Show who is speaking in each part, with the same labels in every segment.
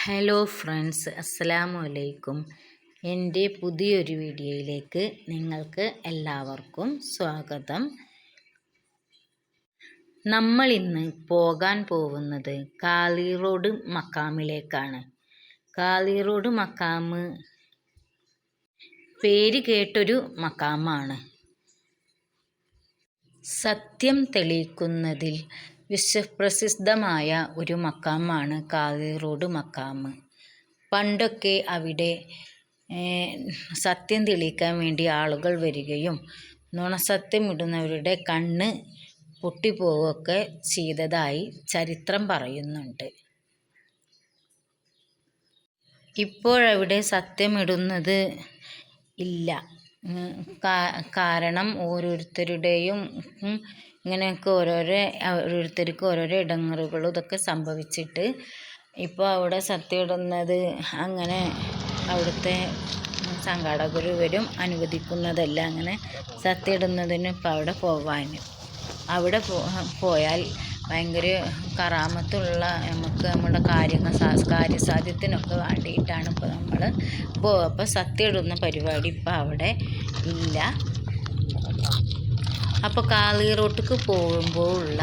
Speaker 1: Hello friends, അസ്സലാമു അലൈക്കും. എൻ്റെ പുതിയൊരു വീഡിയോയിലേക്ക് നിങ്ങൾക്ക് എല്ലാവർക്കും സ്വാഗതം. നമ്മൾ ഇന്ന് പോകാൻ പോകുന്നത് കാളിറോഡ് മക്കാമിലേക്കാണ്. കാളിറോഡ് മക്കാമ് പേര് കേട്ടൊരു മക്കാമാണ്. സത്യം തെളിയിക്കുന്നതിൽ വിശ്വപ്രസിദ്ധമായ ഒരു മക്കാമാണ് കാളിറോഡ് മക്കാമ്. പണ്ടൊക്കെ അവിടെ സത്യം തെളിയിക്കാൻ വേണ്ടി ആളുകൾ വരികയും നുണസത്യമിടുന്നവരുടെ കണ്ണ് പൊട്ടിപ്പോവുകയൊക്കെ ചെയ്തതായി ചരിത്രം പറയുന്നുണ്ട്. ഇപ്പോഴവിടെ സത്യമിടുന്നത് ഇല്ല. കാരണം ഓരോരുത്തരുടെയും ഇങ്ങനെയൊക്കെ ഓരോരുത്തർക്ക് ഓരോരോ ഇടങ്ങേറുകളും ഇതൊക്കെ സംഭവിച്ചിട്ട് ഇപ്പോൾ അവിടെ സത്യം ഇടുന്നത് അങ്ങനെ അവിടുത്തെ സംഘാടകരും അനുവദിക്കുന്നതല്ല. അങ്ങനെ സത്യം ഇടുന്നതിന് ഇപ്പോൾ അവിടെ പോയാൽ ഭയങ്കര കറാമത്തുള്ള നമുക്ക് നമ്മുടെ കാര്യസാധ്യത്തിനൊക്കെ വേണ്ടിയിട്ടാണ് ഇപ്പോൾ നമ്മൾ അപ്പോൾ സത്യം ഇടുന്ന പരിപാടി ഇപ്പോൾ അവിടെ ഇല്ല. അപ്പോൾ കാളിറോട്ടിക്ക് പോകുമ്പോൾ ഉള്ള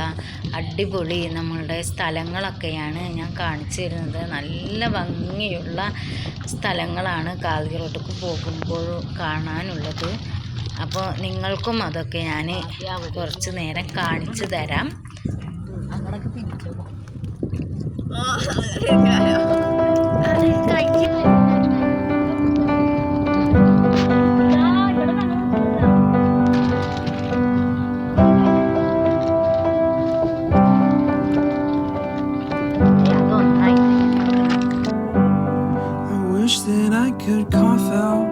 Speaker 1: അടിപൊളി നമ്മളുടെ സ്ഥലങ്ങളൊക്കെയാണ് ഞാൻ കാണിച്ചു തരുന്നത്. നല്ല ഭംഗിയുള്ള സ്ഥലങ്ങളാണ് കാളിറോട്ടിക്ക് പോകുമ്പോൾ കാണാനുള്ളത്. അപ്പോൾ നിങ്ങൾക്കും അതൊക്കെ ഞാൻ കുറച്ച് നേരം കാണിച്ചു തരാം.
Speaker 2: That I could cough out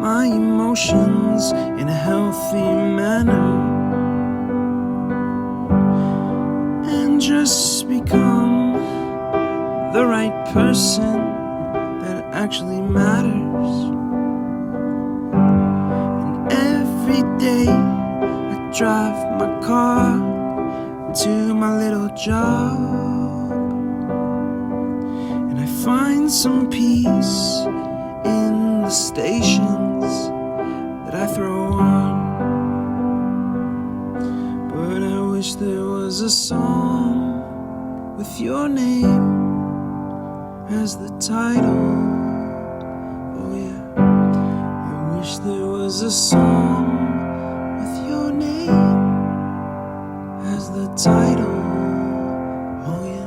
Speaker 2: my emotions in a healthy manner and just become the right person that actually matters. And every day I drive my car to my little job, and I find some peace in the stations that I throw on. But I wish there was a song with your name as the title. Oh yeah, I wish there was a song with your name as the title. Oh yeah.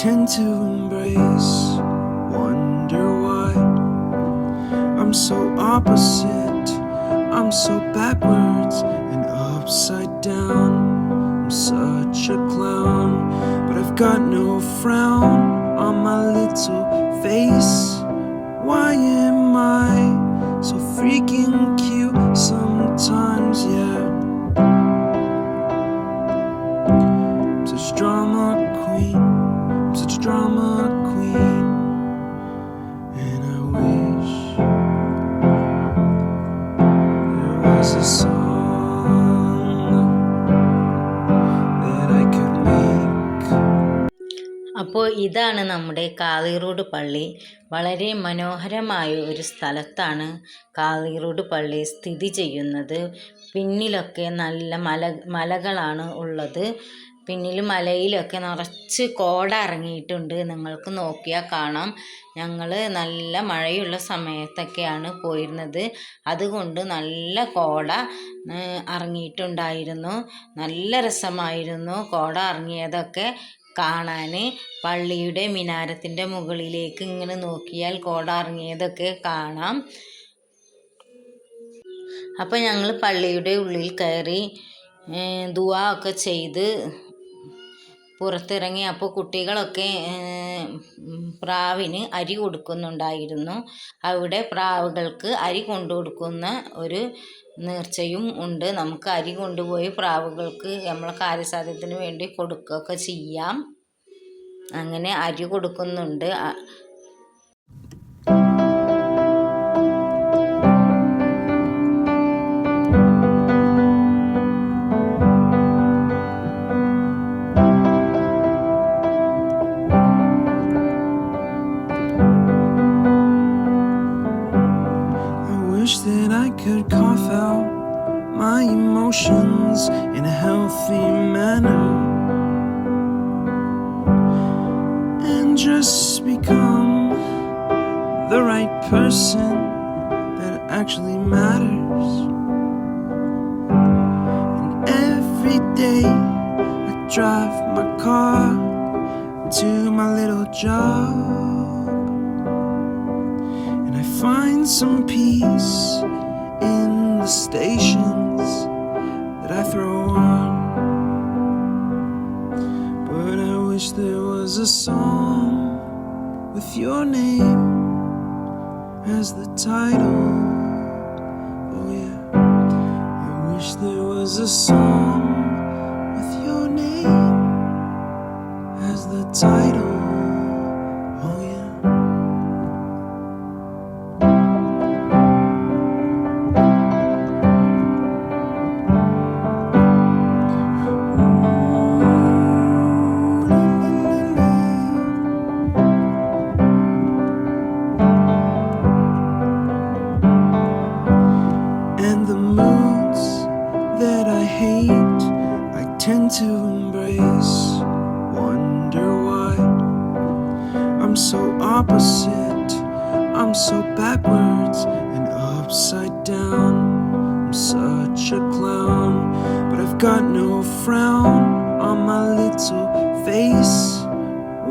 Speaker 2: Tend to embrace, wonder why I'm so opposite, I'm so backwards and upside down. I'm such a clown, but I've got no frown on my little face. Why am I so freaking cute sometimes? Yeah, I'm such a drama queen, such a drama queen, and I wish there was a song that I could make.
Speaker 1: അപ്പോൾ ഇതാണ് നമ്മുടെ കാളിറോഡ് പള്ളി. വളരെ മനോഹരമായ ഒരു സ്ഥലത്താണ് കാളിറോഡ് പള്ളി സ്ഥിതി ചെയ്യുന്നത്. പിന്നിലൊക്കെ നല്ല മലകളാണ് ഉള്ളത്. പിന്നിൽ മലയിലൊക്കെ നിറച്ച് കോട ഇറങ്ങിയിട്ടുണ്ട്. നിങ്ങൾക്ക് നോക്കിയാൽ കാണാം. ഞങ്ങൾ നല്ല മഴയുള്ള സമയത്തൊക്കെയാണ് പോയിരുന്നത്. അതുകൊണ്ട് നല്ല കോട ഇറങ്ങിയിട്ടുണ്ടായിരുന്നു. നല്ല രസമായിരുന്നു കോട ഇറങ്ങിയതൊക്കെ കാണാൻ. പള്ളിയുടെ മിനാരത്തിൻ്റെ മുകളിലേക്ക് ഇങ്ങനെ നോക്കിയാൽ കോട ഇറങ്ങിയതൊക്കെ കാണാം. അപ്പോൾ ഞങ്ങൾ പള്ളിയുടെ ഉള്ളിൽ കയറി ദുആ ഒക്കെ ചെയ്ത് പുറത്തിറങ്ങി. അപ്പോൾ കുട്ടികളൊക്കെ പ്രാവിന് അരി കൊടുക്കുന്നുണ്ടായിരുന്നു. അവിടെ പ്രാവുകൾക്ക് അരി കൊണ്ടു കൊടുക്കുന്ന ഒരു നേർച്ചയും ഉണ്ട്. നമുക്ക് അരി കൊണ്ടുപോയി പ്രാവുകൾക്ക് നമ്മളെ കാര്യസാധ്യത്തിന് വേണ്ടി കൊടുക്കുകയൊക്കെ ചെയ്യാം. അങ്ങനെ അരി കൊടുക്കുന്നുണ്ട്.
Speaker 2: Wish that I could cough out my emotions in a healthy manner and just become the right person that actually matters. And every day I drive my car to my little job, and I find some peace in the stations that I throw on. But I wish there was a song with your name as the title. Oh yeah, I wish there was a song with your name as the title. Oh yeah. And the moods that I hate, I tend to embrace. Wonder why I'm so opposite, I'm so backwards and upside down. I'm such a clown, but I've got no frown on my little face.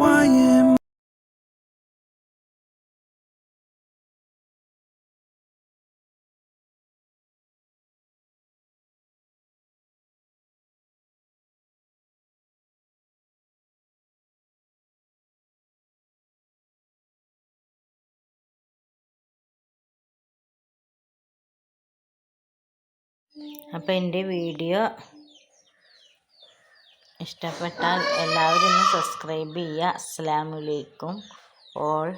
Speaker 2: Why am
Speaker 1: അപ്പോൾ എൻ്റെ video ഇഷ്ടപ്പെട്ടാൽ എല്ലാവരും ഒന്ന് subscribe ചെയ്യുക. അസ്സലാമു അലൈക്കും all.